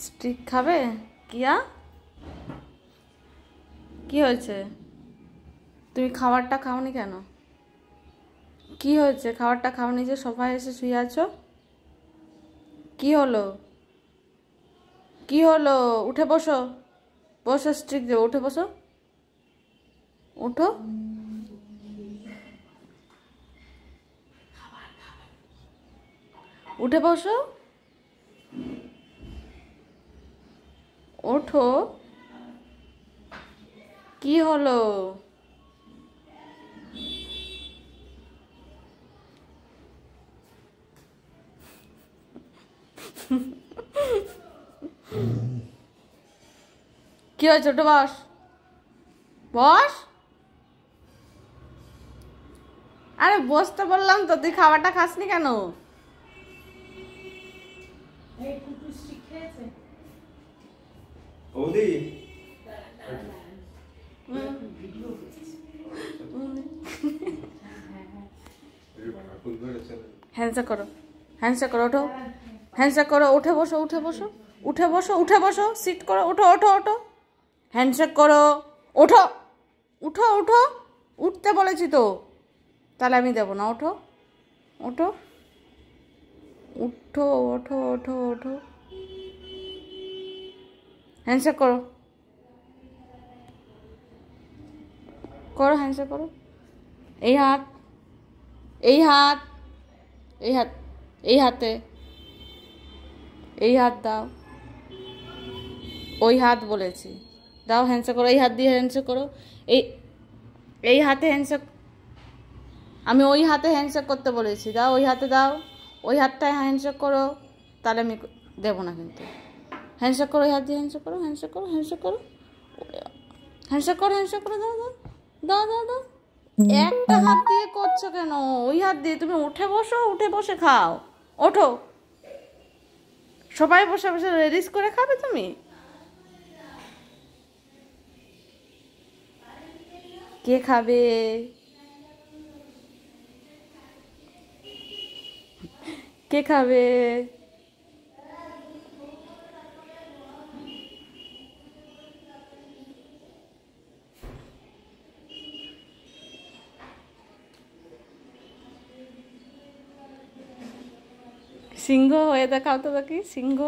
Stick খাবে? কিয়া কি হয়েছে? তুমি খাবারটা খাওনি কেন? কি হয়েছে? খাবারটা খাওনি যে সোফায় এসে শুয়ে আছো? কি হলো? কি হলো? উঠে বসো, বসো, স্টিক দেবো, উঠে বসো, উঠো, উঠে বসো, ওঠো। কি হলো? কি হয়েছে? ওঠো, বস, বস। আরে বসতে বললাম তো, তুই খাবারটা খাসনি কেন? হ্যান্ডশেক করো, হ্যান্ডশেক করো, ওঠো, হ্যান্ডশেক করো, উঠে বসো, উঠে বসো, উঠে বসো, উঠে বসো, সিট করো, ওঠো, ওঠো, ওঠো, হ্যান্ডশেক করো, ওঠো, উঠো, উঠো, উঠতে বলেছি তো, তাহলে আমি দেবো না, ওঠো, ওঠো, উঠো, ওঠো, ওঠো, ওঠো, হ্যান্ডশেক করো, করো, হ্যান্ডশেক করো। এই হাত, এই হাত, এই হাত, এই হাতে, এই হাত দাও, ওই হাত বলেছি, দাও, হ্যান্ডশেক করো, এই হাত দিয়ে হ্যান্ডশেক করো, এই এই হাতে হ্যান্ডশেক, আমি ওই হাতে হ্যান্ডশেক করতে বলেছি, দাও, ওই হাতে দাও, ওই হাতটায় হ্যান্ডশেক করো, তাহলে আমি দেবো না কিন্তু। হ্যান্ডশেক করো, ওই হাত দিয়ে হ্যান্ডশেক করো, হ্যান্ডশেক করো, হ্যান্ডশেক করো, হ্যান্ডশেক করো, হ্যান্ডশেক করো, দাও, দাও, দাও, দাও, দাও। একটা হাত দিয়ে করছো কেন? ওই হাত দিয়ে তুমি উঠে বসো, উঠে বসে খাও, ওঠো। সবাই বসে বসে রেডিস করে খাবে তুমি? কে খাবে? কে খাবে? সিংহ হয়ে দেখাও তো দেখি, সিংহ।